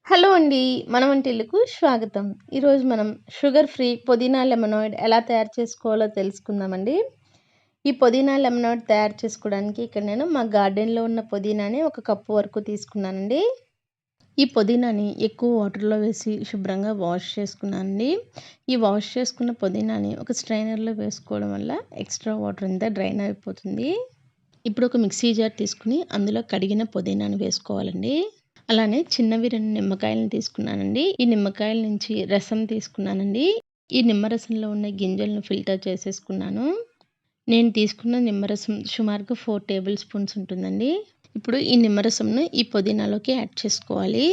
Hello అండి. మన వంటిల్లుకు స్వాగతం. ఈరోజు మనం షుగర్ ఫ్రీ పుదీనా లెమనాయిడ్ ఎలా తయారు చేసుకోవాలో తెలుసుకుందామండి. ఈ పుదీనా లెమనాయిడ్ తయారు చేసుకోవడానికి ఇక్కడ నేను మా గార్డెన్‌లో ఉన్న పుదీనాని ఒక కప్పు వరకు తీసుకున్నానండి. ఈ పుదీనాని ఎక్కువ వాటర్‌లో వేసి శుభ్రంగా వాష్ చేసుకున్నానండి. ఈ వాష్ చేసుకున్న పుదీనాని ఒక స్ట్రైనర్‌లో వేసుకోవడం వల్ల ఎక్స్‌ట్రా వాటర్ అంతా డ్రైన్ అయిపోతుంది. ఇప్పుడు ఒక మిక్సీ జార్ తీసుకొని అందులో కడిగిన పుదీనాను వేసుకోవాలండి. అలానే చిన్నవి 2 నిమ్మకాయలను తీసుకున్నానండి. ఈ నిమ్మకాయల నుంచి రసం తీసుకున్నానండి. ఈ నిమ్మరసంలో ఉన్న గింజలను ఫిల్టర్ చేసేసుకున్నాను. నేను తీసుకున్న నిమ్మరసం సుమారుగా 4 టేబుల్ స్పూన్స్ ఉంటుందండి. ఇప్పుడు ఈ నిమ్మరసంను ఈ పుదీనాలోకి యాడ్ చేసుకోవాలి.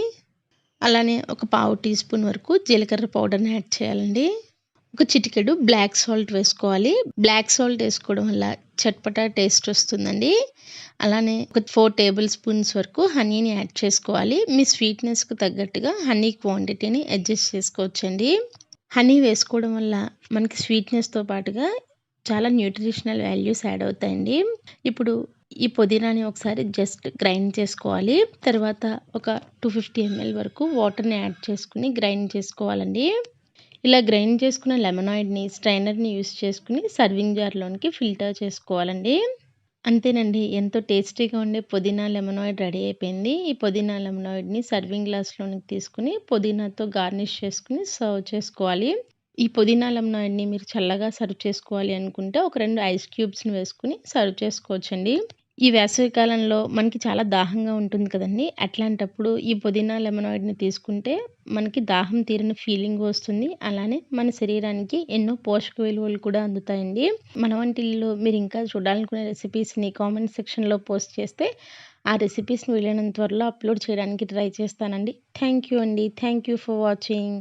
అలానే ఒక పావు టీ స్పూన్ వరకు జీలకర్ర పౌడర్‌ని యాడ్ చేయాలండి. ఒక చిటికెడు బ్లాక్ సాల్ట్ వేసుకోవాలి. బ్లాక్ సాల్ట్ వేసుకోవడం వల్ల చట్పటా టేస్ట్ వస్తుందండి. అలానే ఒక 4 టేబుల్ స్పూన్స్ వరకు హనీని యాడ్ చేసుకోవాలి. మీ స్వీట్‌నెస్‌కి తగ్గట్టుగా హనీ క్వాంటిటీని అడ్జస్ట్ చేసుకోవచ్చండి. హనీ వేసుకోవడం వల్ల మనకి స్వీట్‌నెస్‌తో పాటుగా చాలా న్యూట్రిషనల్ వాల్యూస్ యాడ్ అవుతాయండి. ఇప్పుడు ఈ పుదీనాని ఒకసారి జస్ట్ గ్రైండ్ చేసుకోవాలి. తర్వాత ఒక 250 ఎంఎల్ వరకు వాటర్‌ని యాడ్ చేసుకొని గ్రైండ్ చేసుకోవాలండి. ఇలా గ్రైండ్ చేసుకున్న లెమనాయిడ్‌ని స్ట్రైనర్‌ని యూజ్ చేసుకొని సర్వింగ్ జార్‌లోనికి ఫిల్టర్ చేసుకోవాలండి. అంతేనండి. ఎంతో టేస్టీగా ఉండే పుదీనా లెమనాయిడ్ రెడీ అయిపోయింది. ఈ పుదీనా లెమనాయిడ్‌ని సర్వింగ్ గ్లాస్‌లోనికి తీసుకొని పుదీనాతో గార్నిష్ చేసుకొని సర్వ్ చేసుకోవాలి. ఈ పుదీనా లెమనాయిడ్‌ని మీరు చల్లగా సర్వ్ చేసుకోవాలి అనుకుంటే ఒక 2 ఐస్ క్యూబ్స్‌ని వేసుకొని సర్వ్ చేసుకోవచ్చండి. ఈ వేసవి కాలంలో మనకి చాలా దాహంగా ఉంటుంది కదండీ! అట్లాంటప్పుడు ఈ పుదీనా లెమనాయిడ్‌ని తీసుకుంటే మనకి దాహం తీరిన ఫీలింగ్ వస్తుంది. అలానే మన శరీరానికి ఎన్నో పోషక విలువలు కూడా అందుతాయండి. మన వంటిల్లులో మీరు ఇంకా చూడాలనుకునే రెసిపీస్‌ని కామెంట్ సెక్షన్‌లో పోస్ట్ చేస్తే ఆ రెసిపీస్‌ని వీలైనంత త్వరలో అప్లోడ్ చేయడానికి ట్రై చేస్తానండి. థ్యాంక్ యూ అండి. Thank you for watching.